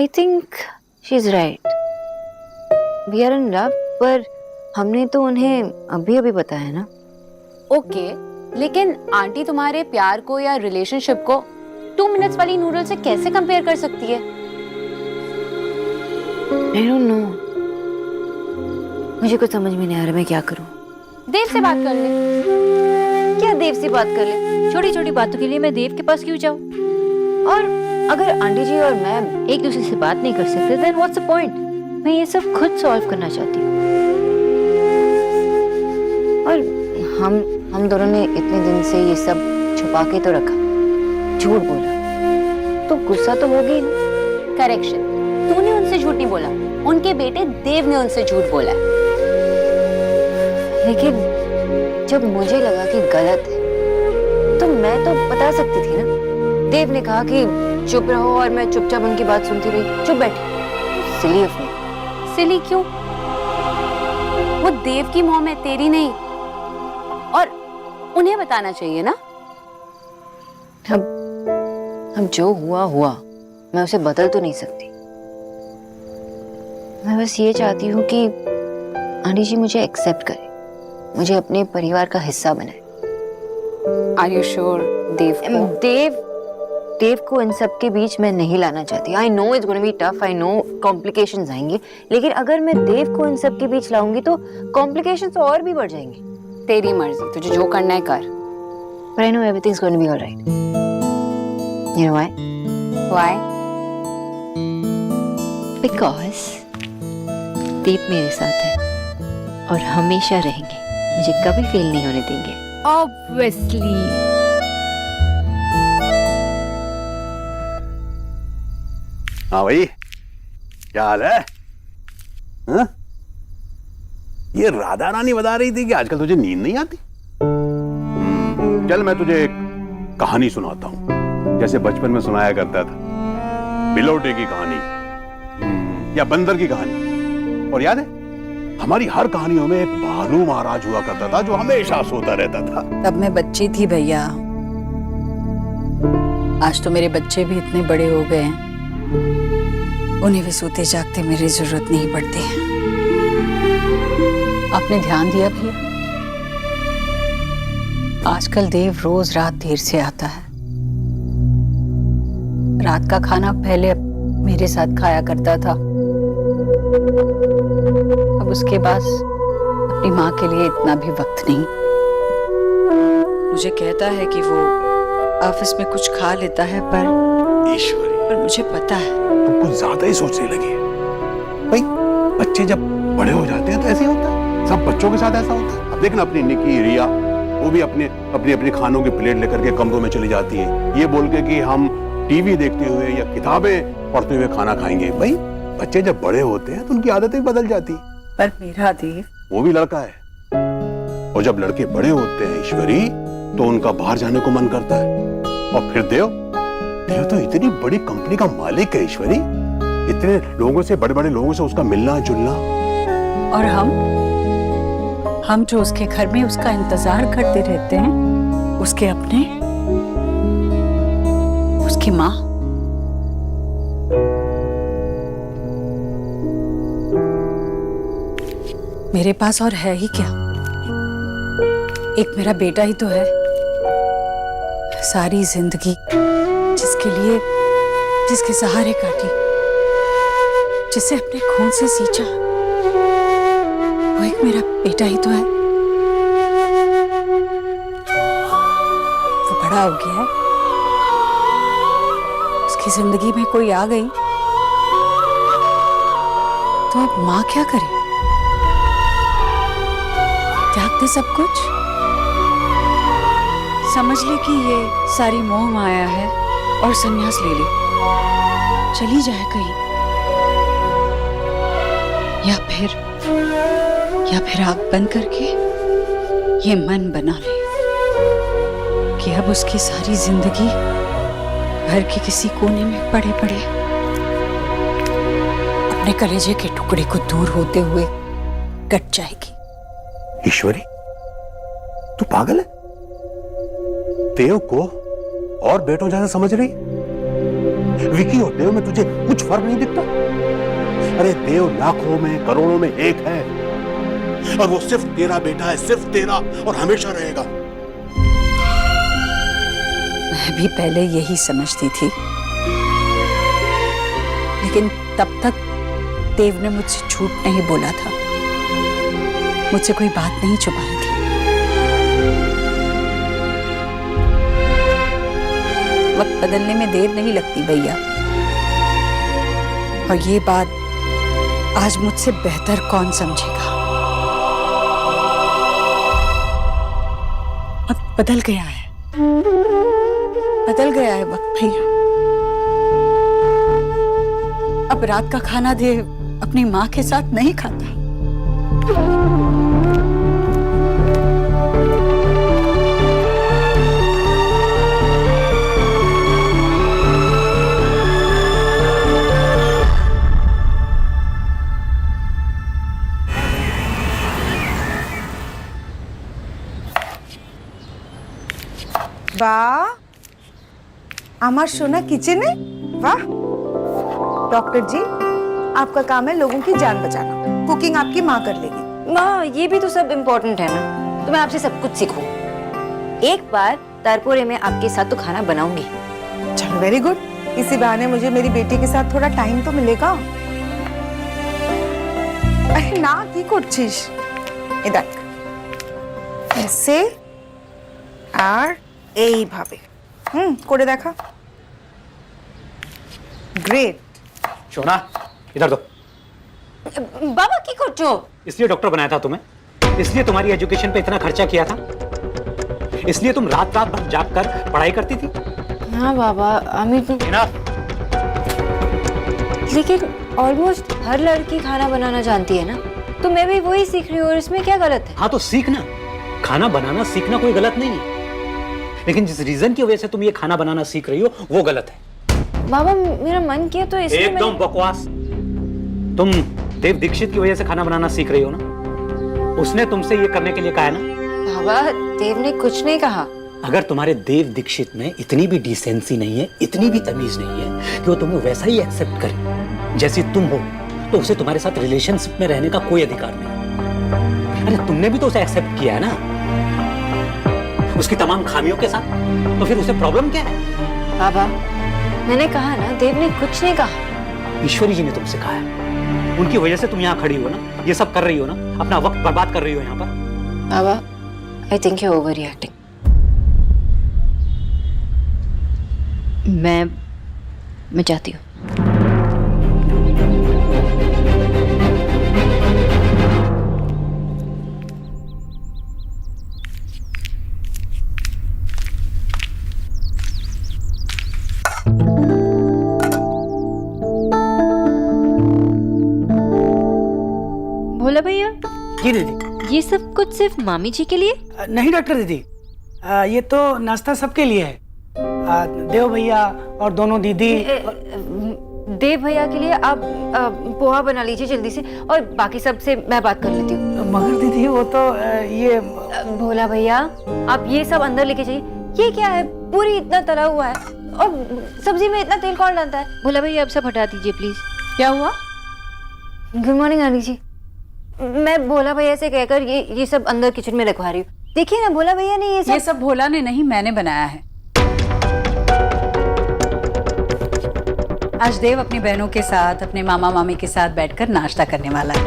I think she is right, we are in love, पर हमने तो उन्हें अभी अभी बताया ना। ओके, लेकिन आंटी तुम्हारे प्यार को या रिलेशनशिप को 2 मिनट्स वाली नूडल से कैसे कंपेयर कर सकती है? आई डोंट नो, मुझे कुछ समझ में नहीं आ रहा मैं क्या करूं। देव से बात कर ले। क्या देव से बात कर ले? छोटी छोटी बातों के लिए मैं देव के पास क्यों जाऊं? और अगर आंटी जी और मैं एक दूसरे से बात नहीं कर सकते देन व्हाट्स द पॉइंट? मैं ये सब खुद सॉल्व करना चाहती हूँ। और हम दोनों ने इतने दिन से ये सब छुपा के तो रखा, झूठ बोला तो गुस्सा तो होगी ना। करेक्शन, तूने उनसे झूठ नहीं बोला, उनके बेटे देव ने उनसे झूठ बोला। लेकिन जब मुझे लगा कि गलत है तो मैं तो बता सकती थी ना। देव ने कहा कि चुप रहो और मैं चुपचाप उनकी बात सुनती रही, चुप बैठी। सिली ऑफ मी। सिली क्यों? वो देव की मॉम है, तेरी नहीं। और उन्हें बताना चाहिए ना। अब जो हुआ हुआ, मैं उसे बदल तो नहीं सकती। मैं बस ये चाहती हूँ कि आंटी जी मुझे एक्सेप्ट करे, मुझे अपने परिवार का हिस्सा बनाए। Are you sure? देव को इन सब के बीच मैं नहीं लाना चाहती। I know it's gonna be tough, I know complications आएंगे, लेकिन अगर मैं देव को इन सब के बीच लाऊंगी तो कॉम्प्लिकेशंस और भी बढ़ जाएंगे। तेरी मर्जी, तुझे जो करना है कर। But I know everything's going to be all right. You know why? Why? Because देव मेरे साथ है और हमेशा रहेंगे, मुझे कभी फेल नहीं होने देंगे। Obviously. हाँ भाई, क्या हाल है? हाँ? ये राधा रानी बता रही थी कि आजकल तुझे नींद नहीं आती। चल मैं तुझे एक कहानी सुनाता हूँ, जैसे बचपन में सुनाया करता था, बिलोटे की कहानी या बंदर की कहानी। और याद है, हमारी हर कहानियों में एक भालू महाराज हुआ करता था जो हमेशा सोता रहता था। तब मैं बच्ची थी भैया, आज तो मेरे बच्चे भी इतने बड़े हो गए हैं, उन्हें भी सोते जागते मेरी जरूरत नहीं पड़ती। आपने ध्यान दिया भैया, आजकल देव रोज रात देर से आता है। रात का खाना पहले मेरे साथ खाया करता था, अब उसके पास अपनी माँ के लिए इतना भी वक्त नहीं। मुझे कहता है कि वो ऑफिस में कुछ खा लेता है, पर ईश्वरी, पर मुझे पता है तुम कुछ ज्यादा ही सोचने लगी है। भाई बच्चे जब बड़े हो जाते हैं तो ऐसे ही होता है, सब बच्चों के साथ ऐसा होता है। अब देखना अपनी निकी रिया, वो भी अपने खानों की प्लेट लेकर के कमरों में चली जाती है, ये बोल के कि हम टीवी देखते हुए या किताबें पढ़ते हुए खाना खाएंगे। भाई बच्चे जब बड़े होते हैं तो उनकी आदतें बदल जाती। पर मेरा देव, वो भी लड़का है, और जब लड़के बड़े होते हैं ईश्वरी, तो उनका बाहर जाने को मन करता है। और फिर देव तो इतनी बड़ी कंपनी का मालिक है ईश्वरी, इतने लोगों से, बड़े बड़े लोगों से उसका मिलना जुलना। और हम जो उसके घर में उसका इंतजार करते रहते हैं, उसके अपने, उसकी माँ। मेरे पास और है ही क्या, एक मेरा बेटा ही तो है। सारी जिंदगी जिसके लिए, जिसके सहारे काटी, जिसे अपने खून से सींचा, वो एक मेरा बेटा ही तो है। वो बड़ा हो गया है, उसकी जिंदगी में कोई आ गई तो अब माँ क्या करे? त्याग दे सब कुछ? समझ ले कि ये सारी मोह माया है और संन्यास ले ले, चली जाए कहीं, या फिर आग बंद करके ये मन बना ले कि अब उसकी सारी जिंदगी घर के किसी कोने में पड़े पड़े अपने कलेजे के टुकड़े को दूर होते हुए कट जाएगी। ईश्वरी, तू पागल है? देव को और बेटों जैसा समझ रही? विकी और देव में तुझे कुछ फर्क नहीं दिखता? अरे देव लाखों में करोड़ों में एक है, और वो सिर्फ तेरा बेटा है, सिर्फ तेरा, और हमेशा रहेगा। मैं भी पहले यही समझती थी, लेकिन तब तक देव ने मुझसे झूठ नहीं बोला था, मुझसे कोई बात नहीं छुपाई थी। वक्त बदलने में देर नहीं लगती भैया, और ये बात आज मुझसे बेहतर कौन समझेगा। वक्त बदल गया है, बदल गया है वक्त भैया। अब रात का खाना देव अपनी माँ के साथ नहीं खाता। वाह, আমার সোনা किचन है। वाह डॉक्टर जी, आपका काम है लोगों की जान बचाना, कुकिंग आपकी माँ कर लेगी। माँ, ये भी तो सब इम्पोर्टेंट है ना, तो मैं आपसे सब कुछ सीखूं। एक बार तारपुरे में आपके साथ तो खाना बनाऊंगी। चलो वेरी गुड, इसी बहाने मुझे मेरी बेटी के साथ थोड़ा टाइम तो मिलेगा। अरे ना की করছিস, এই দেখ ऐसे আর এইভাবে করে দেখা। ग्रेट। शोना, इधर दो। बाबा की করছো? इसलिए डॉक्टर बनाया था तुम्हें, इसलिए तुम्हारी एजुकेशन पे इतना खर्चा किया था, इसलिए तुम रात रात भर जाग कर पढ़ाई करती थी। हाँ बाबा, अमित, लेकिन ऑलमोस्ट हर लड़की खाना बनाना जानती है ना, तो मैं भी वही सीख रही हूँ, और इसमें क्या गलत है? हाँ तो सीखना, खाना बनाना सीखना कोई गलत नहीं है, लेकिन जिस रीजन की वजह से तुम ये खाना बनाना सीख रही हो वो गलत है। बाबा, मेरा मन किया तो इसलिए एकदम बकवास। तुम देव दीक्षित की वजह से खाना बनाना सीख रही हो ना, उसने तुमसे ये करने के लिए कहा है ना। बाबा, देव ने कुछ नहीं कहा। अगर तुम्हारे देव दीक्षित में इतनी भी डिसेंसी नहीं है, इतनी भी तमीज नहीं है कि वो तुम्हें वैसा ही एक्सेप्ट करे जैसी तुम हो, तो उसे तुम्हारे साथ रिलेशनशिप में रहने का कोई अधिकार नहीं। अरे तुमने भी तो उसे एक्सेप्ट किया है ना, उसकी तमाम खामियों के साथ, तो फिर उसे प्रॉब्लम क्या है? बाबा, मैंने कहा ना, देव ने कुछ नहीं कहा। ईश्वरी जी ने तुमसे कहा है, उनकी वजह से तुम यहाँ खड़ी हो ना, ये सब कर रही हो ना, अपना वक्त बर्बाद कर रही हो यहाँ पर। बाबा, I think you overreacting. मैं चाहती हूँ। भोला भैया, जी दीदी। ये सब कुछ सिर्फ मामी जी के लिए? नहीं डॉक्टर दीदी, ये तो नाश्ता सबके लिए है। देव भैया और दोनों दीदी। देव भैया के लिए आप पोहा बना लीजिए जल्दी से, और बाकी सब से मैं बात कर लेती हूँ। मगर दीदी वो तो ये भोला भैया, आप ये सब अंदर लेके जाइए। ये क्या है, पूरी इतना तला हुआ है, और सब्जी में इतना तेल कौन डालता है? भोला भैया, आप सब हटा दीजिए प्लीज। क्या हुआ? गुड मॉर्निंग आनी जी। मैं भोला भैया से कहकर ये सब अंदर किचन में रखवा रही हूँ। देखिए ना, भोला भैया ने ये सब भोला ने नहीं, मैंने बनाया है। आज देव अपनी बहनों के साथ, अपने मामा मामी के साथ बैठकर नाश्ता करने वाला है।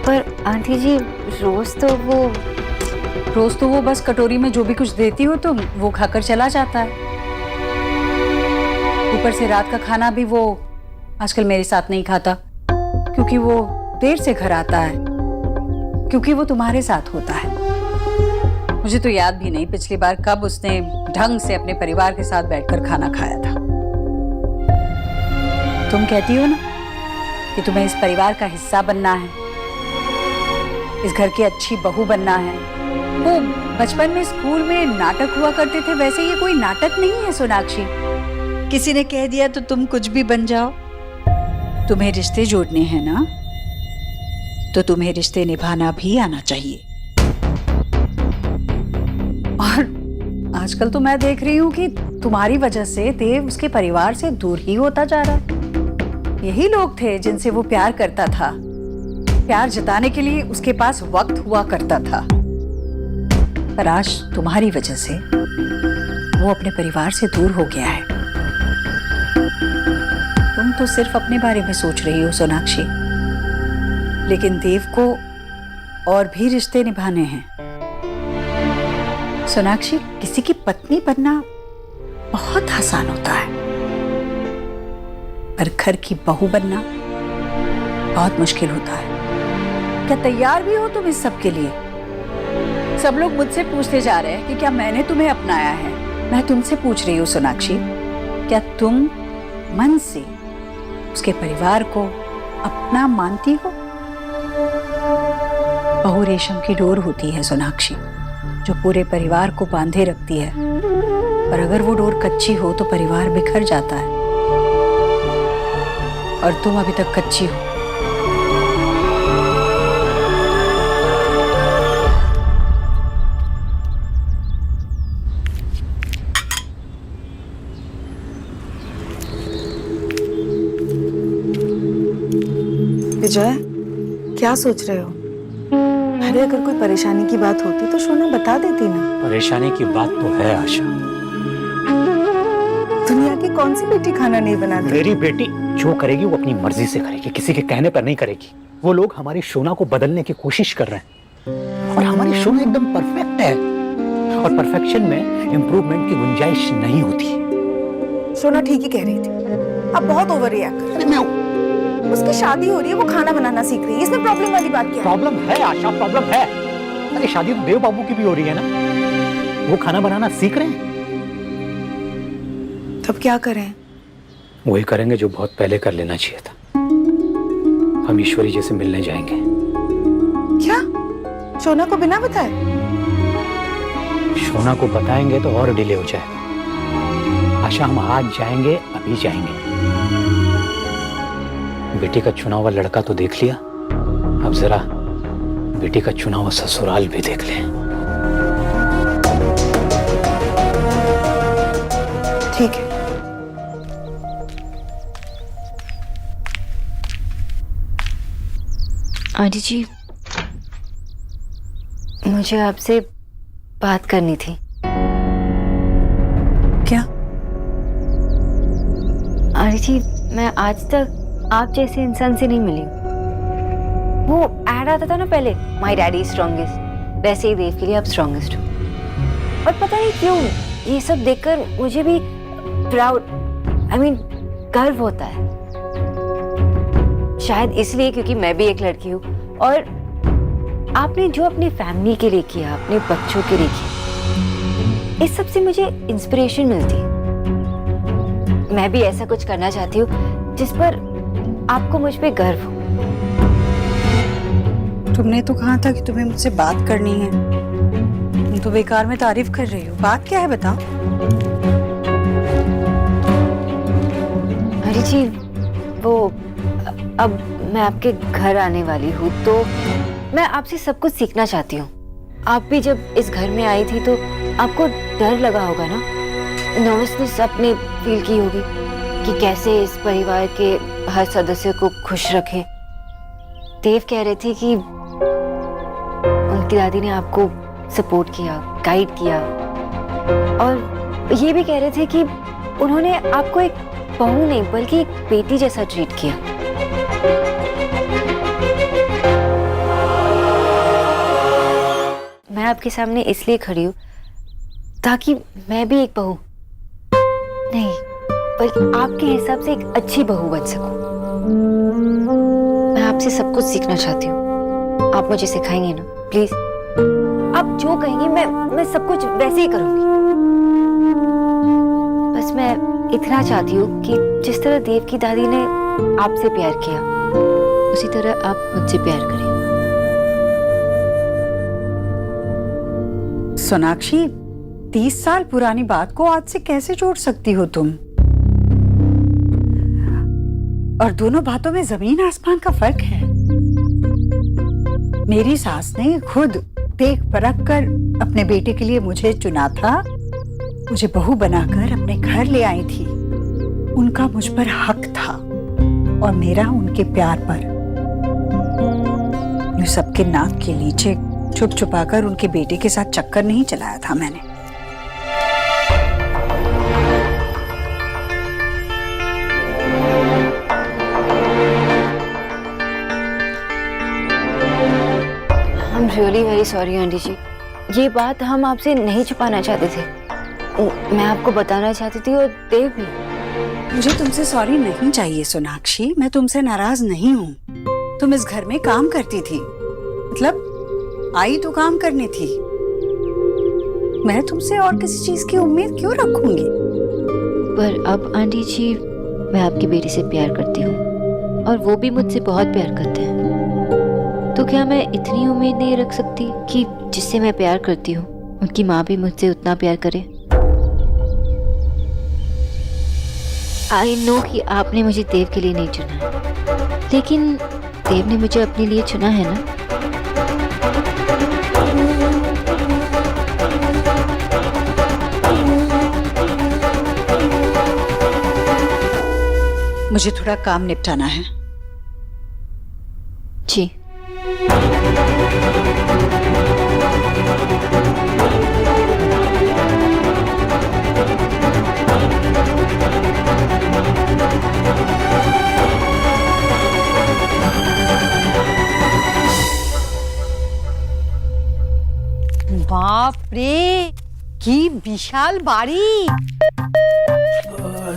पर आंटी जी, रोज तो वो बस कटोरी में जो भी कुछ देती हो तो वो खाकर चला जाता है। ऊपर से रात का खाना भी वो आजकल मेरे साथ नहीं खाता, क्योंकि वो देर से घर आता है, क्योंकि वो तुम्हारे साथ होता है। मुझे तो याद भी नहीं पिछली बार कब उसने ढंग से अपने परिवार के साथ बैठकर खाना खाया था। तुम कहती हो ना कि तुम्हें इस परिवार का हिस्सा बनना है, इस घर की अच्छी बहू बनना है। वो बचपन में स्कूल में नाटक हुआ करते थे, वैसे ये कोई नाटक नहीं है सोनाक्षी। किसी ने कह दिया तो तुम कुछ भी बन जाओ। तुम्हें रिश्ते जोड़ने हैं ना, तो तुम्हें रिश्ते निभाना भी आना चाहिए। और आजकल तो मैं देख रही हूँ कि तुम्हारी वजह से देव उसके परिवार से दूर ही होता जा रहा है। यही लोग थे जिनसे वो प्यार करता था, प्यार जताने के लिए उसके पास वक्त हुआ करता था। पर आज तुम्हारी वजह से वो अपने परिवार से दूर हो गया है। तुम तो सिर्फ अपने बारे में सोच रही हो सोनाक्षी, लेकिन देव को और भी रिश्ते निभाने हैं। सोनाक्षी, किसी की पत्नी बनना बहुत आसान होता है, पर घर की बहू बनना बहुत मुश्किल होता है। क्या तैयार भी हो तुम इस सब के लिए? सब लोग मुझसे पूछते जा रहे हैं कि क्या मैंने तुम्हें अपनाया है। मैं तुमसे पूछ रही हूँ सोनाक्षी, क्या तुम मन से उसके परिवार को अपना मानती हो? बहू रेशम की डोर होती है सोनाक्षी, जो पूरे परिवार को बांधे रखती है, पर अगर वो डोर कच्ची हो तो परिवार बिखर जाता है। और तुम अभी तक कच्ची हो। विजय, क्या सोच रहे हो? अरे अगर कोई परेशानी की बात होती तो शोना बता देती ना। परेशानी की बात तो है आशा। दुनिया की कौन सी बेटी खाना नहीं बनाती? मेरी बेटी जो करेगी वो अपनी मर्जी से करेगी, किसी के कहने पर नहीं करेगी। वो लोग हमारी शोना को बदलने की कोशिश कर रहे हैं, और हमारी शोना एकदम परफेक्ट है, और परफेक्शन में इम्प्रूवमेंट की गुंजाइश नहीं होती। शोना ठीक ही कह रही थी, अब बहुत ओवर रिएक्ट कर रही है। उसकी शादी हो रही है, वो खाना बनाना सीख रही है, इसमें प्रॉब्लम वाली बात क्या है? प्रॉब्लम है आशा, प्रॉब्लम है। अरे शादी तो देव बाबू की भी हो रही है ना, वो खाना बनाना सीख रहे हैं। तब क्या करें? वही करेंगे जो बहुत पहले कर लेना चाहिए था। हम ईश्वरी जी से मिलने जाएंगे। क्या? शोना को बिना बताए? शोना को बताएंगे तो और डिले हो जाएगा। आशा, हम आज जाएंगे, अभी जाएंगे। बेटी का चुना हुआ लड़का तो देख लिया, अब जरा बेटी का चुना हुआ ससुराल भी देख लें। ठीक है। आंटी जी, मुझे आपसे बात करनी थी। क्या? आंटी जी, मैं आज तक आप जैसे इंसान से नहीं मिली। वो ऐड आता था ना पहले, माई डैडी स्ट्रॉन्गेस्ट, वैसे ही देव के लिए आप स्ट्रॉन्गेस्ट हो। और पता नहीं क्यों ये सब देखकर मुझे भी प्राउड, गर्व होता है। शायद इसलिए क्योंकि मैं भी एक लड़की हूँ, और आपने जो अपनी फैमिली के लिए किया, अपने बच्चों के लिए किया, इस सब से मुझे इंस्पिरेशन मिलती है। मैं भी ऐसा कुछ करना चाहती हूँ जिस पर आपको मुझ पे गर्व हो। तुमने तो कहा था कि तुम्हें मुझसे बात करनी है, तुम तो बेकार में तारीफ कर रही हो। बात क्या है बताओ? अरे जी, वो अब मैं आपके घर आने वाली हूँ, तो मैं आपसे सब कुछ सीखना चाहती हूँ। आप भी जब इस घर में आई थी तो आपको डर लगा होगा ना, नर्वसनेस आपने फील की होगी कि कैसे इस परिवार के हर सदस्य को खुश रखे। देव कह रहे थे कि उनकी दादी ने आपको सपोर्ट किया, गाइड किया, और ये भी कह रहे थे कि उन्होंने आपको एक बहू नहीं बल्कि एक बेटी जैसा ट्रीट किया। मैं आपके सामने इसलिए खड़ी हूँ ताकि मैं भी एक बहू नहीं बल्कि आपके हिसाब से एक अच्छी बहू बन सकूं। मैं आपसे सब कुछ सीखना चाहती हूँ। आप मुझे सिखाएंगे ना प्लीज? आप जो कहेंगे मैं सब कुछ वैसे ही करूंगी। बस मैं इतना चाहती हूँ कि जिस तरह देव की दादी ने आपसे प्यार किया, उसी तरह आप मुझसे प्यार करें। सोनाक्षी, 30 साल पुरानी बात को आज से कैसे जोड़ सकती हो तुम? और दोनों बातों में जमीन आसमान का फर्क है। मेरी सास ने खुद देख परख कर अपने बेटे के लिए मुझे चुना था, मुझे बहू बनाकर अपने घर ले आई थी, उनका मुझ पर हक था और मेरा उनके प्यार पर। यूं सबके नाक के नीचे छुप छुपाकर उनके बेटे के साथ चक्कर नहीं चलाया था मैंने। I'm really very sorry aunty जी, ये बात हम आपसे नहीं छुपाना चाहते थे। मैं आपको बताना चाहती थी और देव भी। मुझे तुमसे सॉरी नहीं चाहिए सोनाक्षी, मैं तुमसे नाराज नहीं हूँ। तुम इस घर में काम करती थी, मतलब आई तो काम करनी थी। मैं तुमसे और किसी चीज की उम्मीद क्यों रखूंगी? पर अब आंटी जी, मैं आपकी बेटी से प्यार करती हूँ और वो भी मुझसे बहुत प्यार करते हैं। तो क्या मैं इतनी उम्मीद नहीं रख सकती कि जिससे मैं प्यार करती हूँ उनकी माँ भी मुझसे उतना प्यार करे? आई नो कि आपने मुझे देव के लिए नहीं चुना है, लेकिन देव ने मुझे अपने लिए चुना है ना। मुझे थोड़ा काम निपटाना है। जी। बाप रे, की विशाल बाड़ी।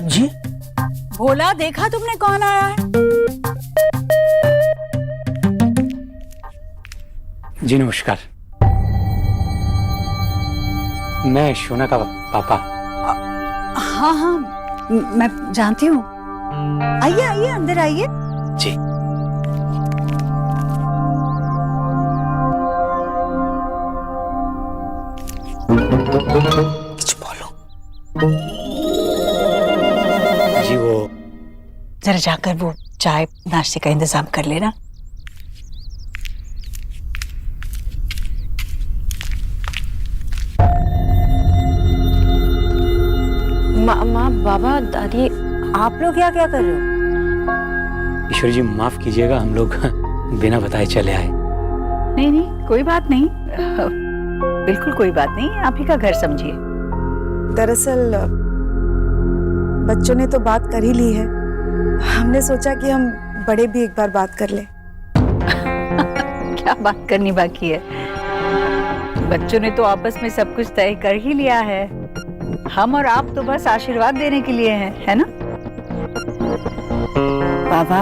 जी भोला, देखा तुमने कौन आया है? जी नमस्कार, मैं शोना का पापा। हाँ हाँ, मैं जानती हूँ। आइए आइए, अंदर आइए। जी कुछ बोलो। जी, वो जरा जाकर वो चाय नाश्ते का इंतजाम कर लेना। माँ, बाबा, दादी, आप लोग क्या क्या कर रहे हो? ईश्वरी जी माफ कीजिएगा, हम लोग बिना बताए चले आए। नहीं नहीं, कोई बात नहीं, बिल्कुल कोई बात नहीं, आप ही का घर समझिए। दरअसल बच्चों ने तो बात कर ही ली है, हमने सोचा कि हम बड़े भी एक बार बात कर लें। क्या बात करनी बाकी है? बच्चों ने तो आपस में सब कुछ तय कर ही लिया है। हम और आप तो बस आशीर्वाद देने के लिए हैं, है ना? बाबा,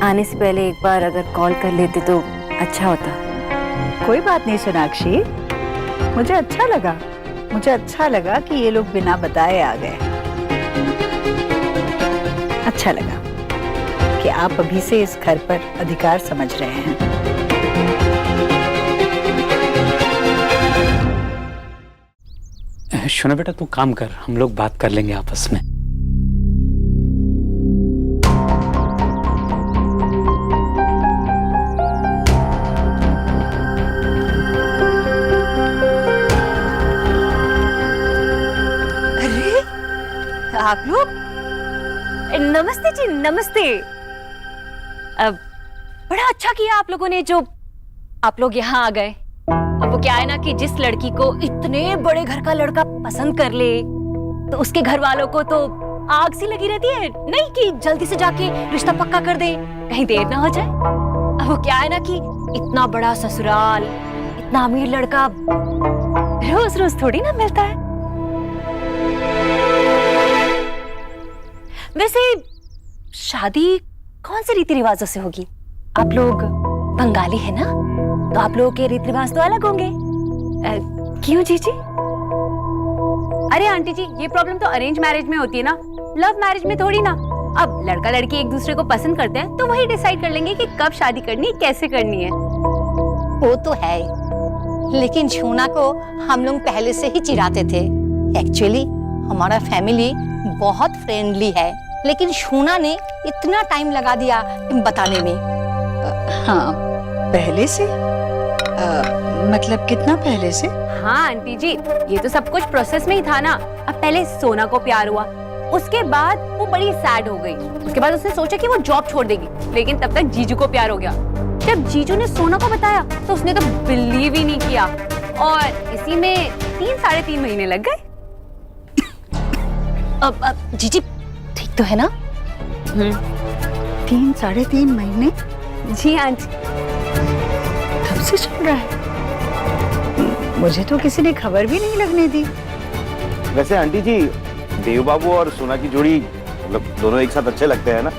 आने से पहले एक बार अगर कॉल कर लेते तो अच्छा होता। कोई बात नहीं सोनाक्षी, मुझे अच्छा लगा कि ये लोग बिना बताए आ गए। अच्छा लगा कि आप अभी से इस घर पर अधिकार समझ रहे हैं। शोना बेटा, तू काम कर, हम लोग बात कर लेंगे आपस में। आप लोग? नमस्ते जी, नमस्ते। अब बड़ा अच्छा किया आप लोगों ने जो आप लोग यहाँ आ गए। अब वो क्या है ना कि जिस लड़की को इतने बड़े घर का लड़का पसंद कर ले तो उसके घर वालों को तो आग सी लगी रहती है, नहीं कि जल्दी से जाके रिश्ता पक्का कर दे, कहीं देर ना हो जाए। अब वो क्या है ना कि इतना बड़ा ससुराल, इतना अमीर लड़का रोज रोज थोड़ी ना मिलता है। वैसे शादी कौन से रीति रिवाजों से होगी? आप लोग बंगाली है ना, तो आप लोगों के रीति रिवाज तो अलग होंगे। क्यों जीजी? अरे आंटी जी, ये प्रॉब्लम तो अरेंज मैरिज में होती है ना, लव मैरिज में थोड़ी ना। अब लड़का लड़की एक दूसरे को पसंद करते हैं तो वही डिसाइड कर लेंगे कि कब शादी करनी है, कैसे करनी है। वो तो है, लेकिन शोना को हम लोग पहले से ही चिढ़ाते थे। एक्चुअली हमारा फैमिली बहुत फ्रेंडली है, लेकिन शोना ने इतना टाइम लगा दिया बताने में। हाँ, पहले से मतलब कितना पहले से? हाँ आंटी जी, ये तो सब कुछ प्रोसेस में ही था ना। अब पहले सोना को प्यार हुआ, उसके बाद वो बड़ी सैड हो गई, उसके बाद उसने सोचा कि वो जॉब छोड़ देगी, लेकिन तब तक जीजू को प्यार हो गया। जब जीजू ने सोना को बताया तो उसने तो बिलीव ही नहीं किया, और इसी में 3-3.5 महीने लग गए। अब जीजी ठीक तो है ना? 3-3.5 महीने जी आंटी। तब से चल रहा है? मुझे तो किसी ने खबर भी नहीं लगने दी। वैसे आंटी जी, देव बाबू और सोना की जोड़ी मतलब दोनों एक साथ अच्छे लगते हैं ना?